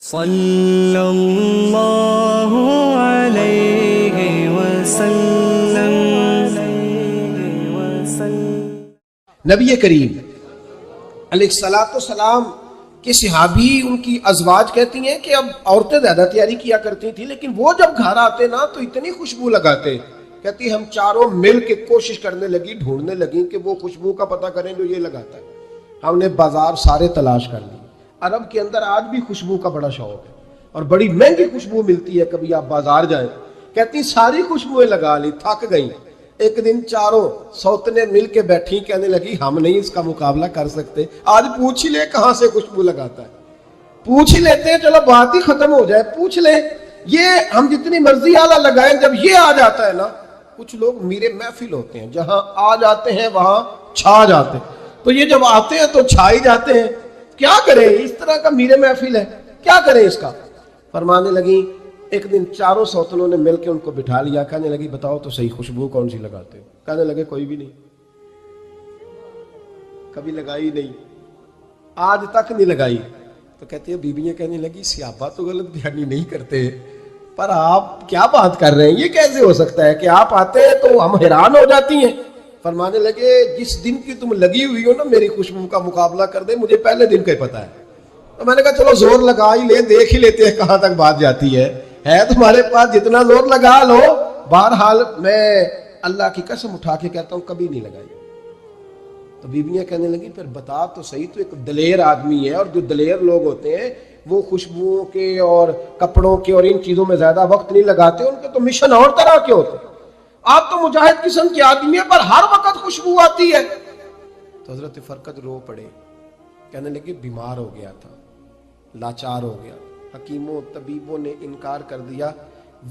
صلی اللہ علیہ وسلم۔ نبی کریم علیہ السلام کے صحابی ان کی ازواج کہتی ہیں کہ اب عورتیں زیادہ تیاری کیا کرتی تھیں، لیکن وہ جب گھر آتے نا تو اتنی خوشبو لگاتے، کہتی ہم چاروں مل کے کوشش کرنے لگی، ڈھونڈنے لگی کہ وہ خوشبو کا پتہ کریں جو یہ لگاتا ہے۔ ہم نے بازار سارے تلاش کر لی۔ عرب کے اندر آج بھی خوشبو کا بڑا شوق ہے اور بڑی مہنگی خوشبو ملتی ہے، کبھی آپ بازار جائیں، کہتی ساری خوشبوئیں لگا لی، تھک گئیں۔ ایک دن چاروں سوتنے مل کے بیٹھی، کہنے لگی ہم نہیں اس کا مقابلہ کر سکتے، آج پوچھ ہی لے کہاں سے خوشبو لگاتا ہے، پوچھ ہی لیتے ہیں، چلو بات ہی ختم ہو جائے، پوچھ لیں۔ یہ ہم جتنی مرضی آلہ لگائیں، جب یہ آ جاتا ہے نا، کچھ لوگ میرے محفل ہوتے ہیں، جہاں آ جاتے ہیں وہاں چھا جاتے ہیں، تو یہ جب آتے ہیں تو چھا ہی جاتے ہیں۔ کیا کریں، اس طرح کا میرے محفل ہے، کیا کریں اس کا؟ فرمانے لگی ایک دن چاروں سوتنوں نے مل کے ان کو بٹھا لیا، کہنے لگی بتاؤ تو صحیح خوشبو کون سی لگاتے ہو؟ کہنے لگے کوئی بھی نہیں، کبھی لگائی نہیں، آج تک نہیں لگائی۔ تو کہتی ہے بیویاں کہنے لگی صحابہ تو غلط بیانی نہیں کرتے، پر آپ کیا بات کر رہے ہیں، یہ کیسے ہو سکتا ہے کہ آپ آتے ہیں تو ہم حیران ہو جاتی ہیں۔ فرمانے لگے جس دن کی تم لگی ہوئی ہو نا میری خوشبو کا مقابلہ کر دے، مجھے پہلے دن کا ہی پتا ہے۔ تو میں نے کہا چلو زور لگا ہی لے، دیکھ ہی لیتے ہیں کہاں تک بات جاتی ہے تمہارے پاس جتنا زور لگا لو۔ بہرحال میں اللہ کی قسم اٹھا کے کہتا ہوں کبھی نہیں لگائی۔ تو بیویاں کہنے لگی پھر بتا تو صحیح، تو ایک دلیر آدمی ہے، اور جو دلیر لوگ ہوتے ہیں وہ خوشبوؤں کے اور کپڑوں کے اور ان چیزوں میں زیادہ وقت نہیں لگاتے، ان کے تو مشن اور طرح کے ہوتے ہیں۔ آپ تو مجاہد قسم کے آدمی ہیں، پر ہر وقت خوشبو آتی ہے۔ تو حضرت فرقد رو پڑے، کہنے لگے بیمار ہو گیا تھا، لاچار ہو گیا، حکیموں طبیبوں نے انکار کر دیا،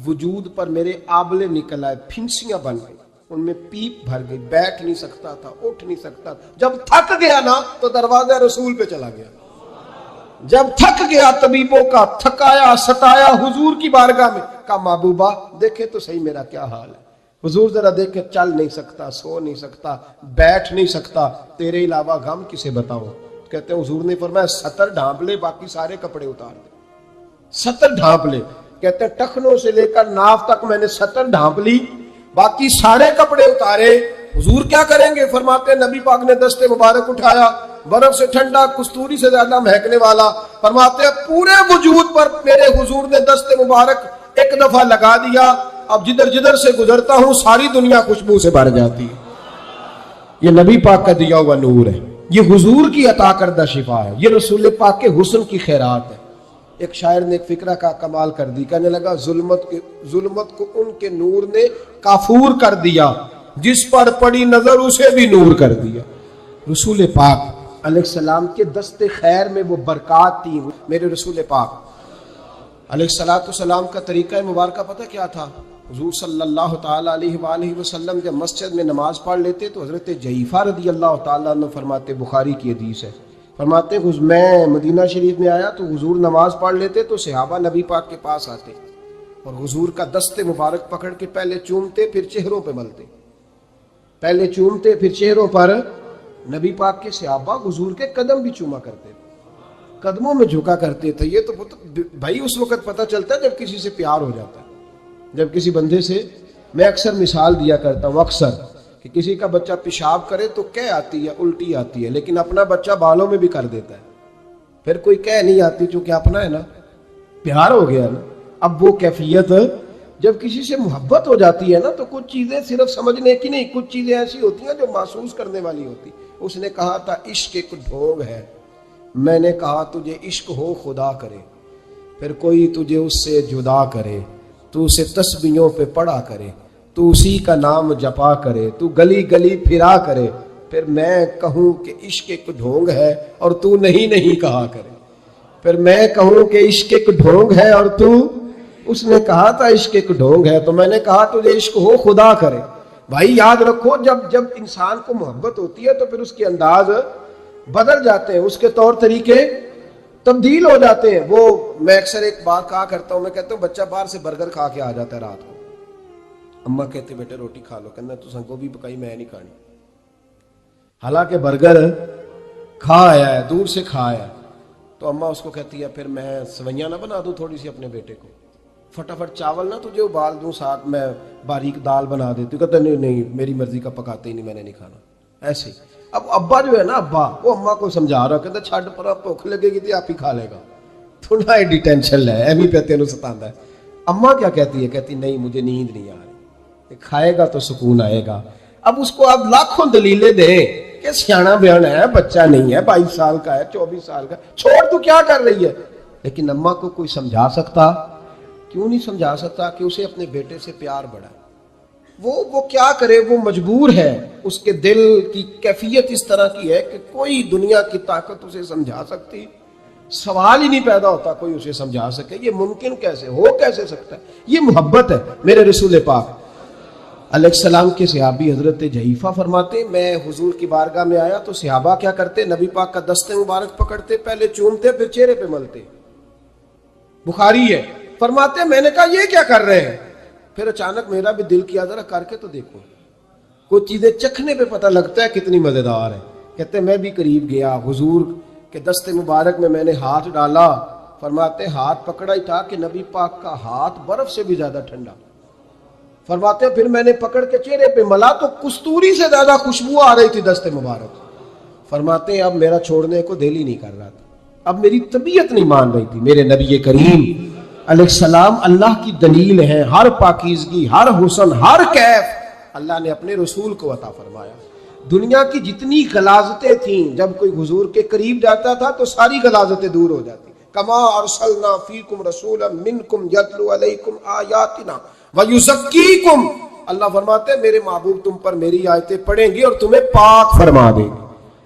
وجود پر میرے آبلے نکل آئے، پھنسیاں بن گئی، ان میں پیپ بھر گئی، بیٹھ نہیں سکتا تھا، اٹھ نہیں سکتا۔ جب تھک گیا نا تو دروازہ رسول پہ چلا گیا، جب تھک گیا طبیبوں کا تھکایا ستایا حضور کی بارگاہ میں، کہا محبوبہ دیکھے تو صحیح میرا کیا حال ہے۔ حضور ذرا دیکھے، چل نہیں سکتا، سو نہیں سکتا، بیٹھ نہیں سکتا، تیرے علاوہ غم کسے بتاؤں؟ کہتے ہیں حضور نے فرمایا ستر ڈھانپ لے، باقی سارے کپڑے اتار دے، ستر ڈھانپ لے۔ کہتے ہیں ٹخنوں سے لے کر ناف تک میں نے ستر ڈھانپ لی، باقی سارے کپڑے اتارے۔ حضور کیا کریں گے؟ فرماتے ہیں نبی پاک نے دست مبارک اٹھایا، برف سے ٹھنڈا، کستوری سے زیادہ مہکنے والا، فرماتے ہیں پورے وجود پر میرے حضور نے دست مبارک ایک دفعہ لگا دیا، اب جدھر جدھر سے گزرتا ہوں ساری دنیا خوشبو سے بھر جاتی ہے۔ یہ نبی پاک کا دیا ہوا نور ہے، یہ حضور کی عطا کردہ شفا ہے، یہ رسول پاک کے حسن کی خیرات ہے۔ ایک شاعر نے ایک فقرہ کا کمال کر دی، کہنے لگا ظلمت کو ان کے نور نے کافور کر دیا، جس پر پڑی نظر اسے بھی نور کر دیا۔ رسول پاک علیہ السلام کے دست خیر میں وہ برکات تھی۔ میرے رسول پاک علیہ السلام کا طریقہ مبارکہ پتہ کیا تھا؟ حضور صلی اللہ تعالیٰ علیہ وآلہ وسلم جب مسجد میں نماز پڑھ لیتے تو حضرت جعفر رضی اللہ تعالیٰ عنہ فرماتے، بخاری کی حدیث ہے، فرماتے میں مدینہ شریف میں آیا تو حضور نماز پڑھ لیتے تو صحابہ نبی پاک کے پاس آتے اور حضور کا دست مبارک پکڑ کے پہلے چومتے پھر چہروں پہ ملتے، پہلے چومتے پھر چہروں پر۔ نبی پاک کے صحابہ حضور کے قدم بھی چوما کرتے تھے، قدموں میں جھکا کرتے تھے۔ یہ تو بھائی اس وقت پتہ چلتا ہے جب کسی سے پیار ہو جاتا ہے، جب کسی بندے سے، میں اکثر مثال دیا کرتا ہوں اکثر کہ کسی کا بچہ پیشاب کرے تو کہہ آتی ہے، الٹی آتی ہے، لیکن اپنا بچہ بالوں میں بھی کر دیتا ہے، پھر کوئی کہہ نہیں آتی چونکہ اپنا ہے نا، پیار ہو گیا نا۔ اب وہ کیفیت جب کسی سے محبت ہو جاتی ہے نا تو کچھ چیزیں صرف سمجھنے کی نہیں، کچھ چیزیں ایسی ہوتی ہیں جو محسوس کرنے والی ہوتی۔ اس نے کہا تھا عشق ایک ڈھونگ ہے، میں نے کہا تجھے عشق ہو خدا کرے، پھر کوئی تجھے اس سے جدا کرے، تو اسے تسبیحوں پہ پڑھا کرے، تو اسی کا نام جپا کرے، تو گلی گلی پھرا کرے، پھر میں کہوں کہ عشق ایک ڈھونگ ہے اور تو نہیں کہا کرے، پھر میں کہوں کہ عشق ایک ڈھونگ ہے اور تو، اس نے کہا تھا عشق ایک ڈھونگ ہے تو میں نے کہا تجھے عشق ہو خدا کرے۔ بھائی یاد رکھو جب انسان کو محبت ہوتی ہے تو پھر اس کے انداز بدل جاتے ہیں، اس کے طور طریقے تبدیل ہو جاتے ہیں۔ وہ میں اکثر ایک بات کہا کرتا ہوں، میں کہتا ہوں بچہ باہر سے برگر کھا کے آ جاتا ہے رات کو، اماں کہتے بیٹے روٹی کھا لو، کہنا تو سن گوبھی پکائی میں نہیں کھانی، حالانکہ برگر کھا آیا ہے، دور سے کھا آیا ہے۔ تو اماں اس کو کہتی ہے پھر میں سوئیاں نہ بنا دوں تھوڑی سی اپنے بیٹے کو, فٹافٹ چاول نہ تجھے ابال دوں, ساتھ میں باریک دال بنا دیتی. کہتا نہیں نہیں میری مرضی کا پکاتے ہی نہیں, میں نے نہیں کھانا. ایسے ہی اب ابا جو ہے نا, ابا وہ اماں کو سمجھا رہا, کہتا چھڈ پر بھوک لگے گی تو آپ ہی کھا لے گا, تھوڑا ایڈی ٹینشن ہے ایویں پیتے نو ستاندا ہے. اماں کیا کہتی ہے, کہتی نہیں مجھے نیند نہیں آ رہی, کھائے گا تو سکون آئے گا. اب اس کو آپ لاکھوں دلیلیں دیں کہ سیانا بیان ہے, بچہ نہیں ہے, 22 سال کا ہے, 24 سال کا, چھوڑ تو کیا کر رہی ہے. لیکن اماں کو کوئی سمجھا سکتا, کیوں نہیں سمجھا سکتا کہ اسے اپنے بیٹے سے پیار بڑھا ہے. وہ کیا کرے, وہ مجبور ہے, اس کے دل کی کیفیت اس طرح کی ہے کہ کوئی دنیا کی طاقت اسے سمجھا سکتی, سوال ہی نہیں پیدا ہوتا کوئی اسے سمجھا سکے. یہ ممکن کیسے ہو, کیسے سکتا ہے؟ یہ محبت ہے. میرے رسول پاک علیہ السلام کے صحابی حضرت جحیفہ فرماتے میں حضور کی بارگاہ میں آیا تو صحابہ کیا کرتے, نبی پاک کا دست مبارک پکڑتے, پہلے چومتے پھر چہرے پہ ملتے. بخاری ہے, فرماتے میں نے کہا یہ کیا کر رہے ہیں, پھر اچانک میرا بھی دل کیا ذرا کر کے تو دیکھو, کچھ چیزیں چکھنے پہ پتہ لگتا ہے کتنی مزیدار ہے. کہتے میں بھی قریب گیا, حضور کے دست مبارک میں میں نے ہاتھ ڈالا, فرماتے ہاتھ پکڑا ہی تھا کہ نبی پاک کا ہاتھ برف سے بھی زیادہ ٹھنڈا. فرماتے پھر میں نے پکڑ کے چہرے پہ ملا تو کستوری سے زیادہ خوشبو آ رہی تھی دست مبارک. فرماتے اب میرا چھوڑنے کو دل ہی نہیں کر رہا تھا, اب میری طبیعت نہیں مان رہی تھی. میرے نبی کریم علیہ السلام اللہ کی دلیل ہے, ہر پاکیزگی, ہر حسن, ہر کیف اللہ نے اپنے رسول کو عطا فرمایا. دنیا کی جتنی غلاظتیں تھیں, جب کوئی حضور کے قریب جاتا تھا تو ساری غلاظتیں دور ہو جاتی. کما ارسلنا فیکم رسولا منکم یتلو علیکم آیاتنا ویزکیکم, اللہ فرماتے ہیں میرے محبوب تم پر میری آیتیں پڑھیں گے اور تمہیں پاک فرما دیں گے,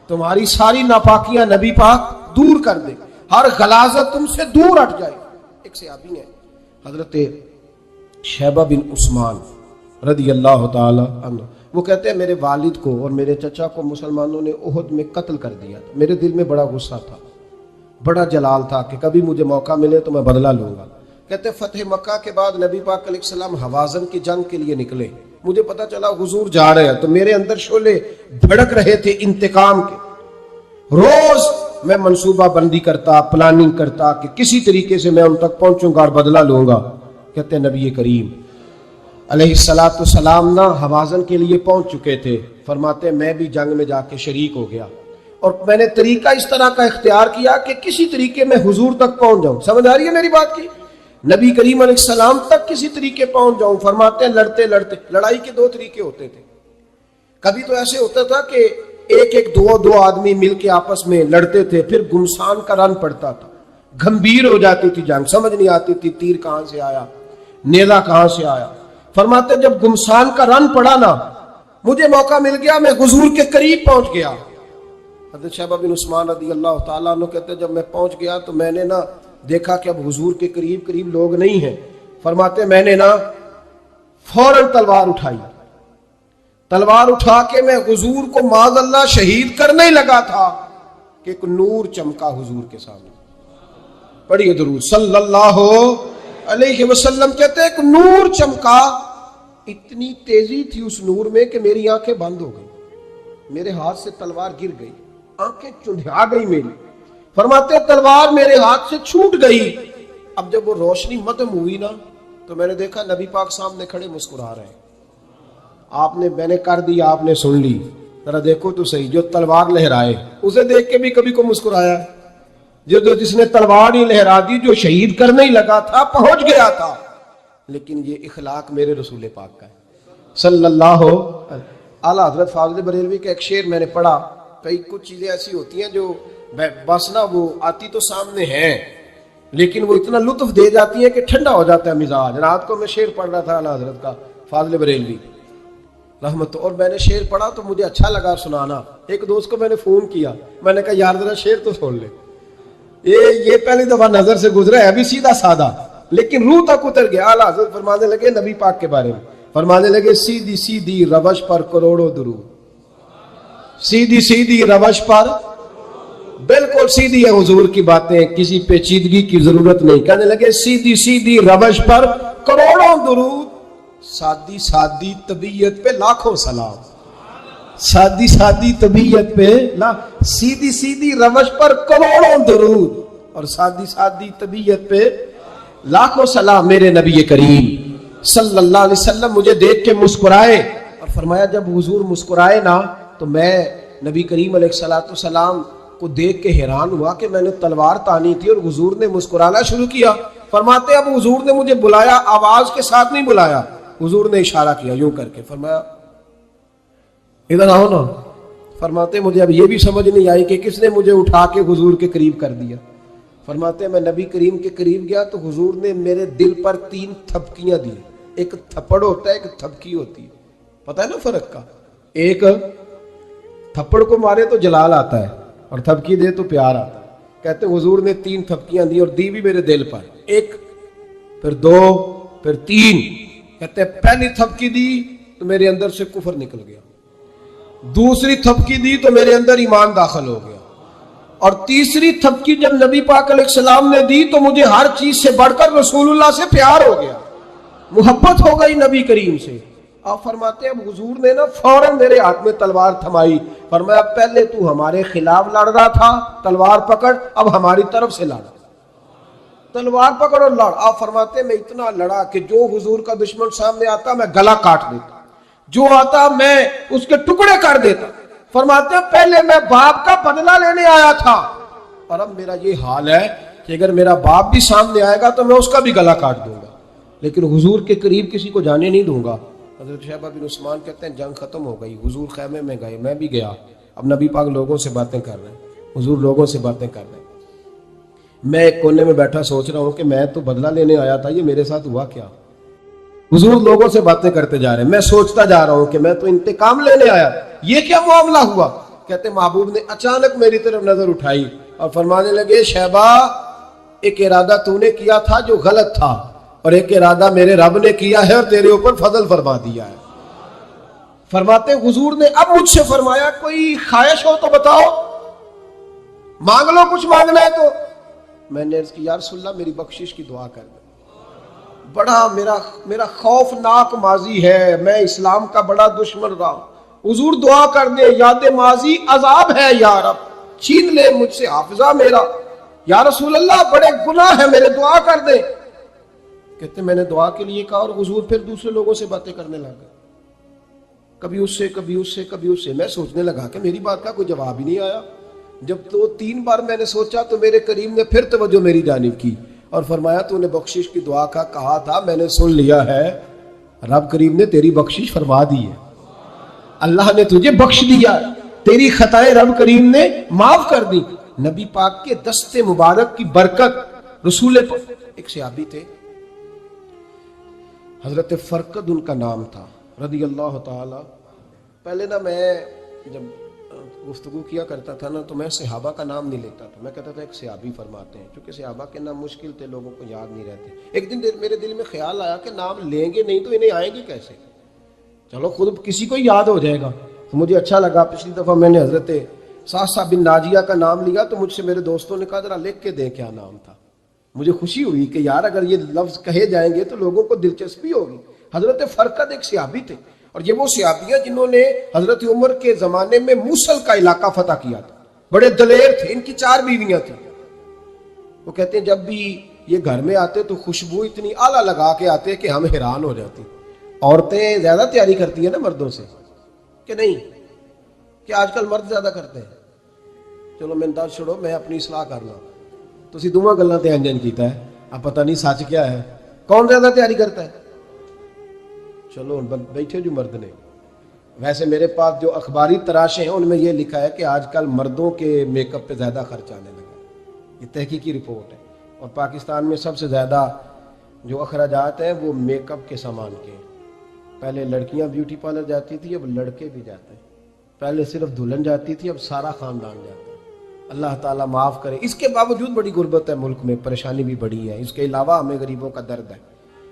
تمہاری ساری ناپاکیاں نبی پاک دور کر دیں, ہر غلاظت تم سے دور ہٹ جائے. ایک صحابی ہیں حضرت شیبہ بن عثمان رضی اللہ تعالی عنہ, وہ کہتے ہیں میرے والد کو اور میرے چچا کو مسلمانوں نے احد میں قتل کر دیا تھا. میرے دل میں بڑا غصہ تھا, بڑا جلال تھا کہ کبھی مجھے موقع ملے تو میں بدلہ لوں گا. کہتے فتح مکہ کے بعد نبی پاک علیہ السلام حوازن کی جنگ کے لیے نکلے, مجھے پتا چلا حضور جا رہے ہیں, تو میرے اندر شعلے بھڑک رہے تھے انتقام کے. روز میں منصوبہ بندی کرتا, پلاننگ کرتا کہ کسی طریقے سے میں ان تک پہنچوں گا اور بدلہ لوں گا. کہتے ہیں نبی کریم علیہ السلام نہ حوازن کے لیے پہنچ چکے تھے. فرماتے میں بھی جنگ میں جا کے شریک ہو گیا, اور میں نے طریقہ اس طرح کا اختیار کیا کہ کسی طریقے میں حضور تک پہنچ جاؤں. سمجھ آ رہی ہے میری بات کی, نبی کریم علیہ السلام تک کسی طریقے پہنچ جاؤں. فرماتے ہیں لڑتے لڑتے, لڑائی کے 2 طریقے ہوتے تھے. کبھی تو ایسے ہوتا تھا کہ ایک دو آدمی مل کے آپس میں لڑتے تھے, پھر گمسان کا رن پڑتا تھا, گھمبیر ہو جاتی تھی جنگ, سمجھ نہیں آتی تھی تیر کہاں سے آیا, نیزہ کہاں سے آیا. فرماتے جب گمسان کا رن پڑا نا, مجھے موقع مل گیا, میں حضور کے قریب پہنچ گیا. حضرت شیبہ بن عثمان رضی اللہ تعالیٰ عنہ کہتے جب میں پہنچ گیا تو میں نے نا دیکھا کہ اب حضور کے قریب لوگ نہیں ہیں. فرماتے میں نے نا فوراً تلوار اٹھائی, تلوار اٹھا کے میں حضور کو معاذ اللہ شہید کرنے ہی لگا تھا کہ ایک نور چمکا حضور کے سامنے. پڑھیے درود صلی اللہ علیہ وسلم. کہتے ایک نور چمکا, اتنی تیزی تھی اس نور میں کہ میری آنکھیں بند ہو گئی, میرے ہاتھ سے تلوار گر گئی, آنکھیں چندھا گئی میری. فرماتے تلوار میرے ہاتھ سے چھوٹ گئی. اب جب وہ روشنی مدھم ہوئی نا تو میں نے دیکھا نبی پاک سامنے کھڑے مسکرا رہے ہیں. آپ نے, میں نے کر دی, آپ نے سن لی, ذرا دیکھو تو صحیح, جو تلوار لہرائے اسے دیکھ کے بھی کبھی کو مسکرایا, جس نے تلوار ہی لہرا دی, جو شہید کرنے ہی لگا تھا, پہنچ گیا تھا. لیکن یہ اخلاق میرے رسول پاک کا ہے صلی اللہ علیہ. اعلیٰ حضرت فاضل بریلوی کا ایک شعر میں نے پڑھا. کئی کچھ چیزیں ایسی ہوتی ہیں جو بس نا وہ آتی تو سامنے ہیں, لیکن وہ اتنا لطف دے جاتی ہیں کہ ٹھنڈا ہو جاتا ہے مزاج. رات کو میں شعر پڑھ رہا تھا اعلیٰ حضرت کا فاضل بریلوی رحمت, اور میں نے شعر پڑھا تو مجھے اچھا لگا سنانا. ایک دوست کو میں نے فون کیا, میں نے کہا یار ذرا شعر تو سن لے. یہ پہلی دفعہ نظر سے گزرا ہے, ابھی سیدھا سادہ, لیکن روح تک اتر گیا. اعلیٰ حضرت فرمانے لگے نبی پاک کے بارے میں, فرمانے لگے سیدھی سیدھی روش پر کروڑوں درود. سیدھی سیدھی روش پر, بالکل سیدھی ہے حضور کی باتیں, کسی پیچیدگی کی ضرورت نہیں. کہنے لگے سیدھی سیدھی روش پر کروڑوں درود, سادی سادی طبیعت پہ لاکھوں سلام. سادی سادی طبیعت پہ سیدھی سیدھی روش پر کروڑوں درود. اور سادی سادی طبیعت پہ لاکھوں سلام میرے نبی کریم صلی اللہ علیہ وسلم مجھے دیکھ کے مسکرائے اور فرمایا جب حضور مسکرائے نا تو میں نبی کریم علیہ الصلوۃ والسلام کو دیکھ کے حیران ہوا کہ میں نے تلوار تانی تھی اور حضور نے مسکرانا شروع کیا. فرماتے اب حضور نے مجھے بلایا, آواز کے ساتھ نہیں بلایا, حضور نے اشارہ کیا یوں کر کے, فرمایا ادھر آؤ نا. فرماتے مجھے اب یہ بھی سمجھ نہیں آئی کہ کس نے مجھے اٹھا کے حضور کے قریب کر دیا. فرماتے میں نبی کریم کے قریب گیا تو حضور نے میرے دل پر 3 تھپکیاں دی. ایک تھپڑ ہوتا ہے, ایک تھپکی ہوتی ہے, پتہ ہے نا فرق کا. ایک تھپڑ کو مارے تو جلال آتا ہے اور تھپکی دے تو پیار آتا ہے. کہتے حضور نے 3 تھپکیاں دی اور دی بھی میرے دل پر, 1 پھر 2 پھر 3. کہتے پہلی تھپکی دی تو میرے اندر سے کفر نکل گیا, دوسری تھپکی دی تو میرے اندر ایمان داخل ہو گیا, اور تیسری تھپکی جب نبی پاک علیہ السلام نے دی تو مجھے ہر چیز سے بڑھ کر رسول اللہ سے پیار ہو گیا, محبت ہو گئی نبی کریم سے. آپ فرماتے ہیں اب حضور نے نا فوراً میرے ہاتھ میں تلوار تھمائی. فرمایا پہلے تو ہمارے خلاف لڑ رہا تھا, تلوار پکڑ, اب ہماری طرف سے لڑ, تلوار پکڑ اور لڑ. آپ فرماتے ہیں میں اتنا لڑا کہ جو حضور کا دشمن سامنے آتا میں گلا کاٹ دیتا, جو آتا میں اس کے ٹکڑے کر دیتا. فرماتے ہیں پہلے میں باپ کا بدلہ لینے آیا تھا اور اب میرا یہ حال ہے کہ اگر میرا باپ بھی سامنے آئے گا تو میں اس کا بھی گلا کاٹ دوں گا, لیکن حضور کے قریب کسی کو جانے نہیں دوں گا. حضرت شیبہ بن عثمان کہتے ہیں جنگ ختم ہو گئی, حضور خیمے میں گئے, میں بھی گیا. اب نبی پاک لوگوں سے باتیں کر رہے ہیں, حضور لوگوں سے باتیں کر رہے ہیں. میں ایک کونے میں بیٹھا سوچ رہا ہوں کہ میں تو بدلہ لینے آیا تھا, یہ میرے ساتھ ہوا کیا. حضور لوگوں سے باتیں کرتے جا رہے ہیں, میں سوچتا جا رہا ہوں کہ میں تو انتقام لینے آیا, یہ کیا معاملہ ہوا. کہتے محبوب نے اچانک میری طرف نظر اٹھائی اور فرمانے لگے شیبہ ایک ارادہ تو نے کیا تھا جو غلط تھا, اور ایک ارادہ میرے رب نے کیا ہے اور تیرے اوپر فضل فرما دیا ہے. فرماتے حضور نے اب مجھ سے فرمایا کوئی خواہش ہو تو بتاؤ, مانگ لو کچھ مانگنا ہے تو. میں نے عرض کی یا رسول اللہ میری بخشش کی دعا کر دیں, بڑا میرا خوفناک ماضی ہے, میں اسلام کا بڑا دشمن رہا. حضور دعا کر دے, یاد ماضی عذاب ہے یا رب, چھین لے مجھ سے حافظہ میرا. یا رسول اللہ بڑے گناہ ہیں میرے, دعا کر دے. کہتے میں نے دعا کے لیے کہا اور حضور پھر دوسرے لوگوں سے باتیں کرنے لگا, کبھی اس سے کبھی اس سے کبھی اس سے. میں سوچنے لگا کہ میری بات کا کوئی جواب ہی نہیں آیا. جب تو 3 بار میں نے سوچا تو میرے کریم نے پھر توجہ میری جانب کی اور فرمایا تو نے بخشش کی دعا کا کہا تھا, میں نے سن لیا ہے, رب کریم نے تیری بخشش فرما دی ہے, اللہ نے تجھے بخش دیا, تیری خطائیں رب کریم نے معاف کر دی. نبی پاک کے دست مبارک کی برکت. رسول ایک صحابی تھے حضرت فرقد ان کا نام تھا رضی اللہ تعالی. پہلے نا میں جب گفتگو کیا کرتا تھا نا تو میں صحابہ کا نام نہیں لیتا تھا, میں کہتا تھا ایک صحابی فرماتے ہیں, کیونکہ صحابہ کے نام مشکل تھے, لوگوں کو یاد نہیں رہتے. ایک دن میرے دل میں خیال آیا کہ نام لیں گے نہیں تو انہیں آئیں گے کیسے, چلو خود کسی کو یاد ہو جائے گا. تو مجھے اچھا لگا, پچھلی دفعہ میں نے حضرت ساسا بن ناجیہ کا نام لیا تو مجھ سے میرے دوستوں نے کہا ذرا لکھ کے دیں کیا نام تھا. مجھے خوشی ہوئی کہ یار اگر یہ لفظ کہے جائیں گے تو لوگوں کو دلچسپی ہوگی. حضرت فرقد ایک صحابی تھے, اور یہ وہ صحابیاں جنہوں نے حضرت عمر کے زمانے میں موصل کا علاقہ فتح کیا تھا, بڑے دلیر تھے. ان کی 4 بیویاں تھیں. وہ کہتے ہیں جب بھی یہ گھر میں آتے تو خوشبو اتنی اعلیٰ لگا کے آتے کہ ہم حیران ہو جاتے. عورتیں زیادہ تیاری کرتی ہیں نا مردوں سے, کہ نہیں, کہ آج کل مرد زیادہ کرتے ہیں. چلو میں انداز چھوڑو, میں اپنی اصلاح کر لوں. تسی دوواں گلاں تے انجن کیتا ہے, اب پتہ نہیں سچ کیا ہے, کون زیادہ تیاری کرتا ہے. چلو بیٹھے جو مرد نے. ویسے میرے پاس جو اخباری تراشے ہیں ان میں یہ لکھا ہے کہ آج کل مردوں کے میک اپ پہ زیادہ خرچ آنے لگا. یہ تحقیقی رپورٹ ہے, اور پاکستان میں سب سے زیادہ جو اخراجات ہیں وہ میک اپ کے سامان کے. پہلے لڑکیاں بیوٹی پارلر جاتی تھی, اب لڑکے بھی جاتے ہیں. پہلے صرف دلہن جاتی تھی, اب سارا خاندان جاتا ہے. اللہ تعالیٰ معاف کرے. اس کے باوجود بڑی غربت ہے ملک میں, پریشانی بھی بڑی ہے. اس کے علاوہ ہمیں غریبوں کا درد ہے.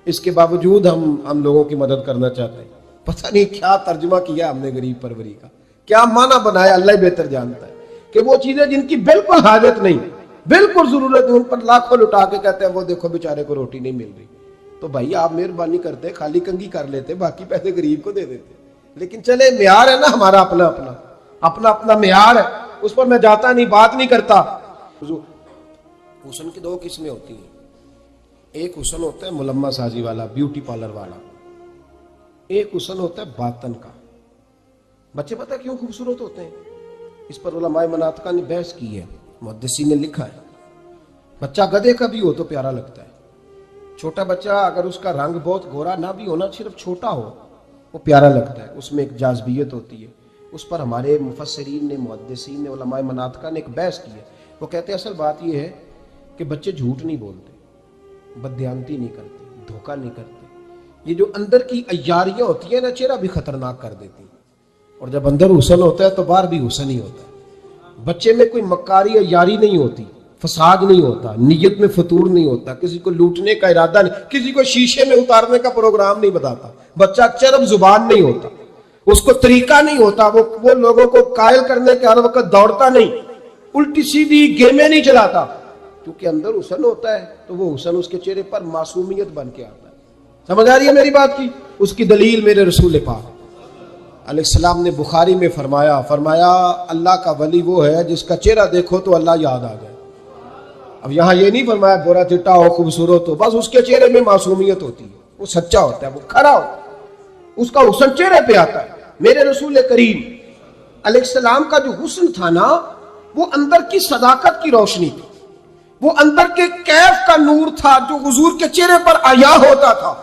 اس کے باوجود ہم لوگوں کی مدد کرنا چاہتے ہیں. پتہ نہیں کیا ترجمہ کیا ہم نے غریب پروری کا, کیا معنی بنایا, اللہ ہی بہتر جانتا ہے. کہ وہ چیزیں جن کی بالکل حاجت نہیں, بالکل ضرورت نہیں, ان پر لاکھوں لٹا کے کہتے ہیں وہ دیکھو بیچارے کو روٹی نہیں مل رہی. تو بھائی آپ مہربانی کرتے, خالی کنگھی کر لیتے, باقی پیسے غریب کو دے دیتے. لیکن چلے معیار ہے نا ہمارا, اپنا معیار ہے, اس پر میں جاتا نہیں, بات نہیں کرتا. حسن کی دو قسمیں ہوتی ہیں. ایک حسن ہوتا ہے ملمہ سازی والا، بیوٹی پارلر والا. ایک حسن ہوتا ہے باطن کا. بچے پتہ کیوں خوبصورت ہوتے ہیں؟ اس پر علماء مناطقہ نے بحث کی ہے، محدثین نے لکھا ہے. بچہ گدھے کا بھی ہو تو پیارا لگتا ہے. چھوٹا بچہ اگر اس کا رنگ بہت گورا نہ بھی ہونا، صرف چھوٹا ہو، وہ پیارا لگتا ہے. اس میں ایک جاذبیت ہوتی ہے. اس پر ہمارے مفسرین نے، محدثین نے، علماء مناطقہ نے ایک بحث کی ہے. وہ کہتے ہیں اصل بات یہ ہے کہ بچے جھوٹ نہیں بولتے، بددیانتی نہیں کرتے، دھوکہ نہیں کرتے. یہ جو اندر کی عیاریاں ہوتی ہیں نا، چہرہ بھی خطرناک کر دیتی ہیں. اور جب اندر حسن ہوتا ہے تو باہر بھی حسن ہی ہوتا ہے. بچے میں کوئی مکاری عیاری نہیں ہوتی، فساد نہیں ہوتا، نیت میں فطور نہیں ہوتا، کسی کو لوٹنے کا ارادہ نہیں، کسی کو شیشے میں اتارنے کا پروگرام نہیں بتاتا. بچہ چرب زبان نہیں ہوتا، اس کو طریقہ نہیں ہوتا، وہ لوگوں کو قائل کرنے کے ہر وقت دوڑتا نہیں، الٹی سیدھی گیمیں نہیں چلاتا. کیونکہ اندر حسن ہوتا ہے تو وہ حسن اس کے چہرے پر معصومیت بن کے آتا ہے. سمجھ آ رہی ہے میری بات کی؟ اس کی دلیل میرے رسول پاک علیہ السلام نے بخاری میں فرمایا اللہ کا ولی وہ ہے جس کا چہرہ دیکھو تو اللہ یاد آ جائے. اب یہاں یہ نہیں فرمایا گورا چٹا ہو، خوبصورت ہو، بس اس کے چہرے میں معصومیت ہوتی ہے، وہ سچا ہوتا ہے، وہ کھڑا ہوتا ہے، اس کا حسن چہرے پہ آتا ہے. میرے رسول کریم علیہ السلام کا جو حسن تھا نا، وہ اندر کی صداقت کی روشنی تھی، وہ اندر کے کیف کا نور تھا جو حضور کے چہرے پر عیاں ہوتا تھا.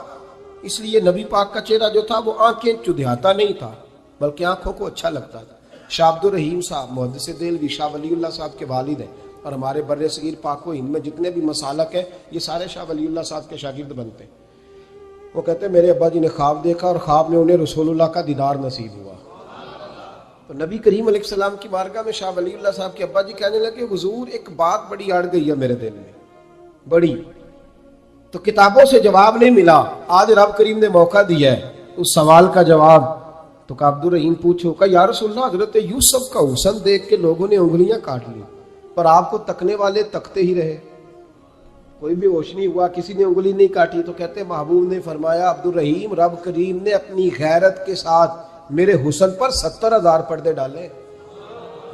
اس لیے نبی پاک کا چہرہ جو تھا وہ آنکھیں چدھیاتا نہیں تھا، بلکہ آنکھوں کو اچھا لگتا تھا. شاہ عبد الرحیم صاحب محدث دہلوی، شاہ ولی اللہ صاحب کے والد ہیں، اور ہمارے بر صغیر پاک و ہند میں جتنے بھی مسالک ہیں یہ سارے شاہ ولی اللہ صاحب کے شاگرد بنتے ہیں. وہ کہتے ہیں میرے ابا جی نے خواب دیکھا اور خواب میں انہیں رسول اللہ کا دیدار نصیب ہوا. تو نبی کریم علیہ السلام کی بارگاہ میں شاہ ولی اللہ صاحب کے ابا جی کہنے لگے حضور ایک بات بڑی اڑ گئی ہے میرے دل میں، بڑی، تو کتابوں سے جواب نہیں ملا، آج رب کریم نے موقع دیا ہے اس سوال کا جواب. تو کہ عبد الرحیم پوچھو کہ یا رسول اللہ حضرت یوسف کا حسن دیکھ کے لوگوں نے انگلیاں کاٹ لی، پر آپ کو تکنے والے تکتے ہی رہے، کوئی بھی ہوش نہیں ہوا، کسی نے انگلی نہیں کاٹی. تو کہتے محبوب نے فرمایا عبد الرحیم رب کریم نے اپنی غیرت کے ساتھ میرے حسن پر 70,000 پردے ڈالے.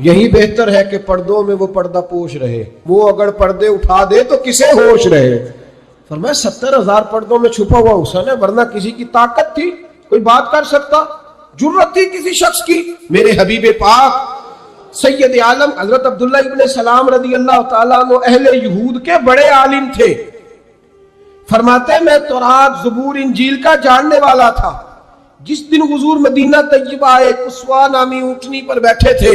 یہی بہتر ہے کہ پردوں میں وہ پردہ پوش رہے، وہ اگر پردے اٹھا دے تو کسے ہوش رہے. فرمایا 70,000 پردوں میں چھپا ہوا حسن ہے، ورنہ کسی کی طاقت تھی کوئی بات کر سکتا، جرت تھی کسی شخص کی. میرے حبیب پاک سید عالم حضرت عبداللہ ابن سلام رضی اللہ تعالیٰ عنہ اہل یہود کے بڑے عالم تھے. فرماتے میں تورات، زبور، انجیل کا جاننے والا تھا. جس دن حضور مدینہ طیبہ آئے، قصوہ نامی اونٹنی پر بیٹھے تھے،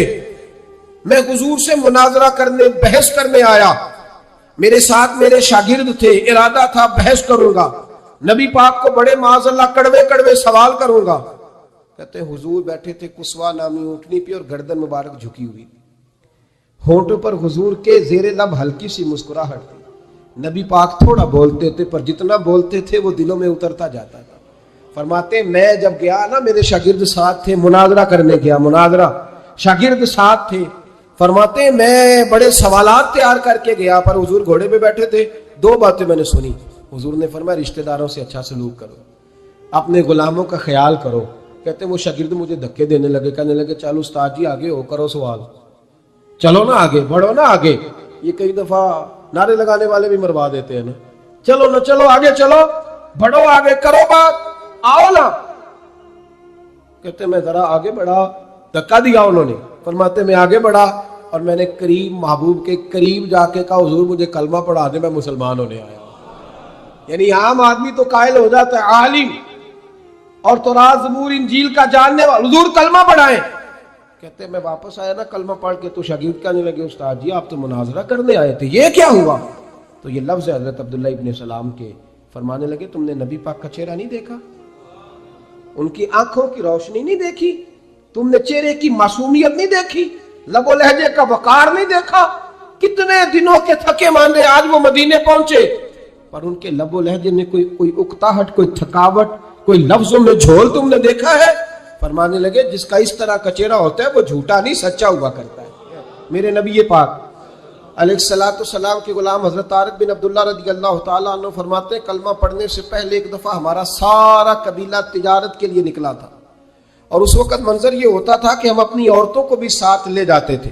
میں حضور سے مناظرہ کرنے، بحث کرنے آیا. میرے ساتھ میرے شاگرد تھے، ارادہ تھا بحث کروں گا، نبی پاک کو بڑے معاذ اللہ کڑوے کڑوے سوال کروں گا. کہتے ہیں حضور بیٹھے تھے قصوہ نامی اونٹنی پہ اور گردن مبارک جھکی ہوئی، ہونٹوں پر حضور کے زیر لب ہلکی سی مسکراہٹ تھی. نبی پاک تھوڑا بولتے تھے پر جتنا بولتے تھے وہ دلوں میں اترتا جاتا تھا. فرماتے میں جب گیا نا، میرے شاگرد ساتھ تھے، مناظرہ کرنے گیا، مناظرہ، شاگرد ساتھ تھے. فرماتے میں بڑے سوالات تیار کر کے گیا، پر حضور گھوڑے پہ بیٹھے تھے. 2 باتیں میں نے سنی. حضور نے فرمایا رشتہ داروں سے اچھا سلوک کرو، اپنے غلاموں کا خیال کرو. کہتے ہیں وہ شاگرد مجھے دھکے دینے لگے، کہنے لگے چلو استاد جی آگے ہو، کرو سوال، چلو نا آگے بڑھو نا آگے. یہ کئی دفعہ نعرے لگانے والے بھی مروا دیتے ہیں نا، چلو نا چلو آگے، چلو بڑھو آگے، کرو بات، آؤ نا. کہتے میں ذرا آگے بڑھا، دھکا دیا انہوں نے. فرماتے میں آگے بڑھا اور میں نے قریب محبوب کے قریب جا کے کہا حضور مجھے کلمہ پڑھا دے، میں مسلمان ہونے آیا. یعنی عام آدمی تو قائل ہو جاتا ہے، عالم اور تورات، زبور، انجیل کا جاننے والا، حضور کلمہ پڑھائیں. کہتے میں واپس آیا نا کلمہ پڑھ کے، تو شاگرد کہنے لگے استاد جی آپ تو مناظرہ کرنے آئے تھے، یہ کیا ہوا؟ تو یہ لفظ ہے حضرت عبداللہ ابن سلام کے. فرمانے لگے تم نے نبی پاک کا چہرہ نہیں دیکھا، ان کی آنکھوں کی روشنی نہیں دیکھی، تم نے چہرے کی معصومیت نہیں دیکھی، لب و لہجے کا وقار نہیں دیکھا. کتنے دنوں کے تھکے ماندے آج وہ مدینے پہنچے، پر ان کے لب و لہجے میں کوئی اکتاہٹ، کوئی تھکاوٹ، کوئی لفظوں میں جھول تم نے دیکھا ہے؟ فرمانے لگے جس کا اس طرح کا چہرہ ہوتا ہے وہ جھوٹا نہیں سچا ہوا کرتا ہے. میرے نبی پاک علیہ السلام کے غلام حضرت طارق بن عبداللہ رضی اللہ تعالیٰ عنہ فرماتے ہیں کلمہ پڑھنے سے پہلے ایک دفعہ ہمارا سارا قبیلہ تجارت کے لیے نکلا تھا، اور اس وقت منظر یہ ہوتا تھا کہ ہم اپنی عورتوں کو بھی ساتھ لے جاتے تھے.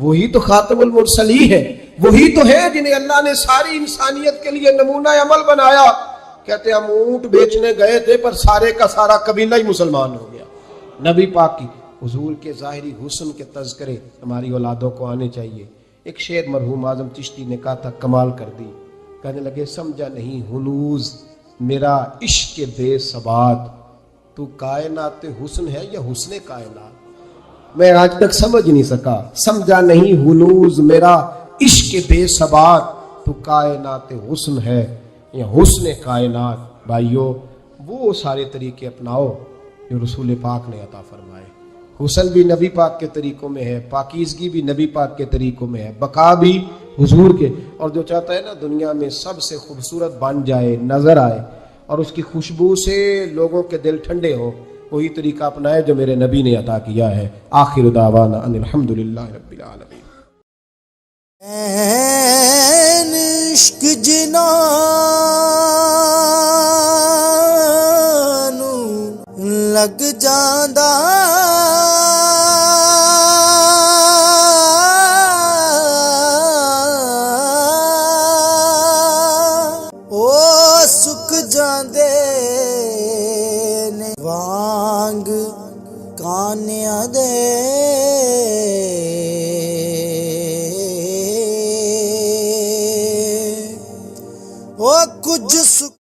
وہی تو خاتم المرسلی ہے، وہی تو ہے جنہیں اللہ نے ساری انسانیت کے لیے نمونہ عمل بنایا۔ کہتے ہیں ہم اونٹ بیچنے گئے تھے پر سارے کا سارا قبیلہ ہی مسلمان ہو گیا۔ نبی پاک کی حضور کے ظاہری حسن کے تذکرے ہماری اولادوں کو آنے چاہیے۔ ایک شعر مرحوم اعظم چشتی نے کہا تھا، کمال کر دی، کہنے لگے سمجھا نہیں ہنوز میرا عشق بے ثبات، تو کائنات حسن ہے یا حسن کائنات؟ میں آج تک سمجھ نہیں سکا، سمجھا نہیں ہنوز میرا عشق بے ثبات، تو کائنات حسن ہے یا حسن کائنات۔ بھائیو وہ سارے طریقے اپناؤ جو رسول پاک نے عطا فرمائے۔ حسن بھی نبی پاک کے طریقوں میں ہے، پاکیزگی بھی نبی پاک کے طریقوں میں ہے، بقا بھی حضور کے۔ اور جو چاہتا ہے نا دنیا میں سب سے خوبصورت بن جائے، نظر آئے اور اس کی خوشبو سے لوگوں کے دل ٹھنڈے ہوں، وہی طریقہ اپنائے جو میرے نبی نے عطا کیا ہے۔ آخر دعوانا ان الحمدللہ رب العالمین۔ این عشق جنانو لگ جاندا او سک جاندے نے وانگ کانیاں دے